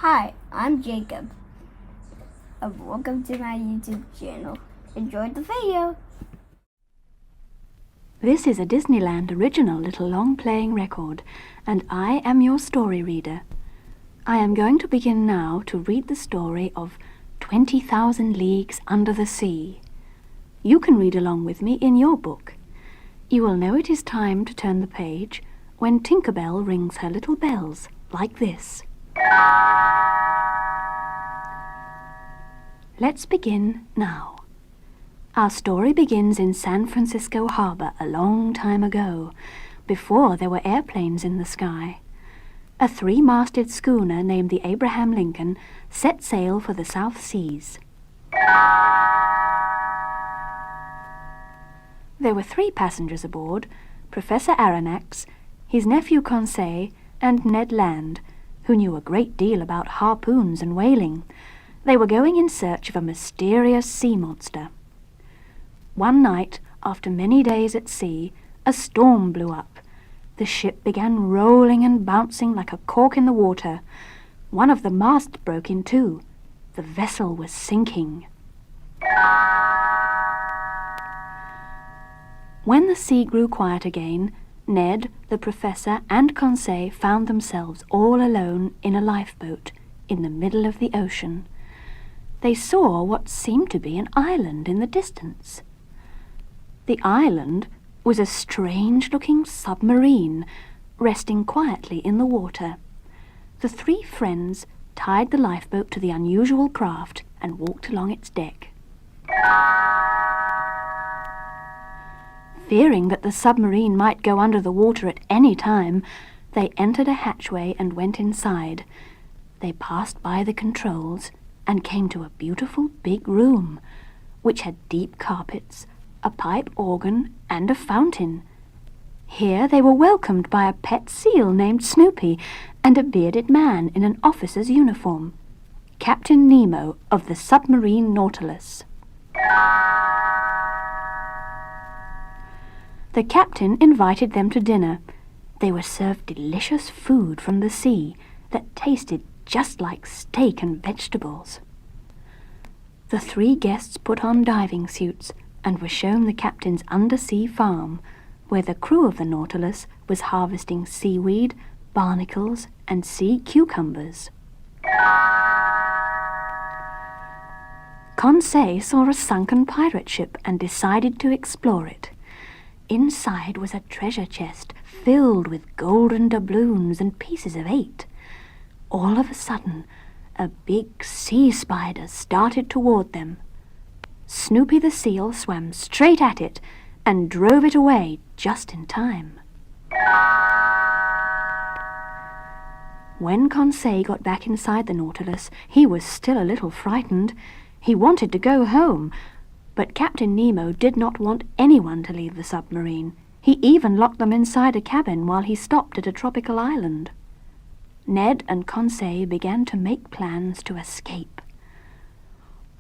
Hi, I'm Jacob. Welcome to my YouTube channel. Enjoy the video. This is a Disneyland original little long-playing record, and I am your story reader. I am going to begin now to read the story of 20,000 Leagues Under the Sea. You can read along with me in your book. You will know it is time to turn the page when Tinker Bell rings her little bells, like this. Let's begin now. Our story begins in San Francisco Harbor a long time ago, before there were airplanes in the sky. A three-masted schooner named the Abraham Lincoln set sail for the South Seas. There were 3 passengers aboard: Professor Aronnax, his nephew Conseil, and Ned Land, who knew a great deal about harpoons and whaling. They were going in search of a mysterious sea monster. One night, after many days at sea, a storm blew up. The ship began rolling and bouncing like a cork in the water. One of the masts broke in two. The vessel was sinking. When the sea grew quiet again, Ned, the professor, and Conseil found themselves all alone in a lifeboat in the middle of the ocean. They saw what seemed to be an island in the distance. The island was a strange-looking submarine resting quietly in the water. The 3 friends tied the lifeboat to the unusual craft and walked along its deck. Fearing that the submarine might go under the water at any time, they entered a hatchway and went inside. They passed by the controls and came to a beautiful big room, which had deep carpets, a pipe organ, and a fountain. Here they were welcomed by a pet seal named Snoopy and a bearded man in an officer's uniform, Captain Nemo of the submarine Nautilus. The captain invited them to dinner. They were served delicious food from the sea that tasted just like steak and vegetables. The 3 guests put on diving suits and were shown the captain's undersea farm, where the crew of the Nautilus was harvesting seaweed, barnacles, and sea cucumbers. Conseil saw a sunken pirate ship and decided to explore it. Inside was a treasure chest filled with golden doubloons and pieces of 8. All of a sudden, a big sea spider started toward them. Snoopy the seal swam straight at it and drove it away just in time. When Conseil got back inside the Nautilus, he was still a little frightened. He wanted to go home, but Captain Nemo did not want anyone to leave the submarine. He even locked them inside a cabin while he stopped at a tropical island. Ned and Conseil began to make plans to escape.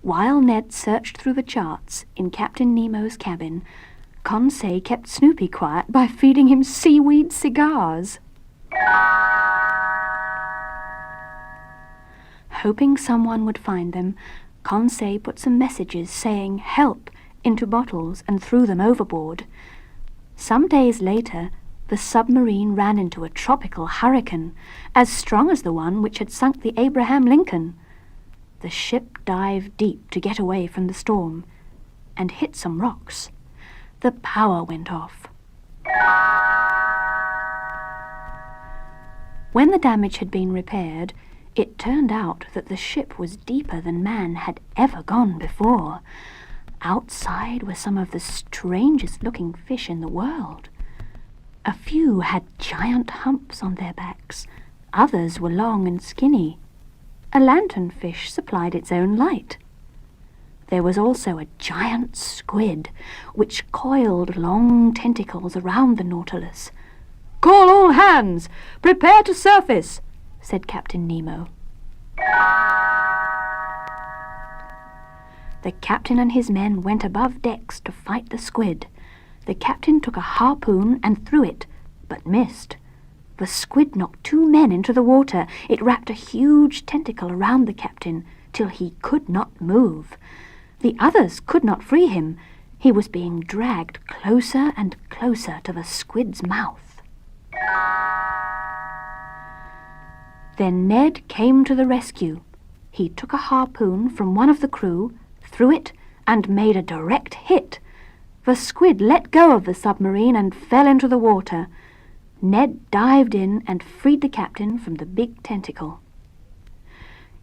While Ned searched through the charts in Captain Nemo's cabin, Conseil kept Snoopy quiet by feeding him seaweed cigars. Hoping someone would find them, Conseil put some messages saying "help" into bottles and threw them overboard. Some days later, the submarine ran into a tropical hurricane, as strong as the one which had sunk the Abraham Lincoln. The ship dived deep to get away from the storm, and hit some rocks. The power went off. When the damage had been repaired, it turned out that the ship was deeper than man had ever gone before. Outside were some of the strangest-looking fish in the world. A few had giant humps on their backs. Others were long and skinny. A lanternfish supplied its own light. There was also a giant squid, which coiled long tentacles around the Nautilus. "Call all hands! Prepare to surface!" said Captain Nemo. The captain and his men went above decks to fight the squid. The captain took a harpoon and threw it, but missed. The squid knocked two men into the water. It wrapped a huge tentacle around the captain till he could not move. The others could not free him. He was being dragged closer and closer to the squid's mouth. Then Ned came to the rescue. He took a harpoon from one of the crew, threw it, and made a direct hit. The squid let go of the submarine and fell into the water. Ned dived in and freed the captain from the big tentacle.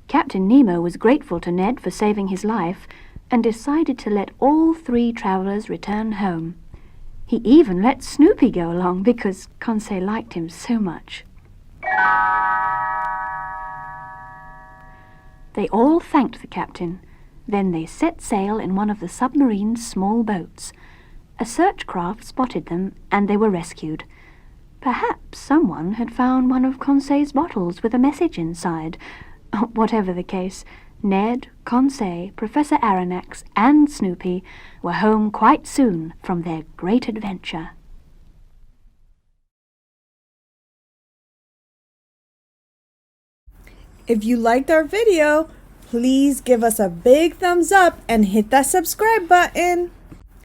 Captain Nemo was grateful to Ned for saving his life and decided to let all three travelers return home. He even let Snoopy go along because Conseil liked him so much. They all thanked the captain. Then they set sail in one of the submarine's small boats. A search craft spotted them, and they were rescued. Perhaps someone had found one of Conseil's bottles with a message inside. Whatever the case, Ned, Conseil, Professor Aronnax, and Snoopy were home quite soon from their great adventure. If you liked our video, please give us a big thumbs up and hit that subscribe button.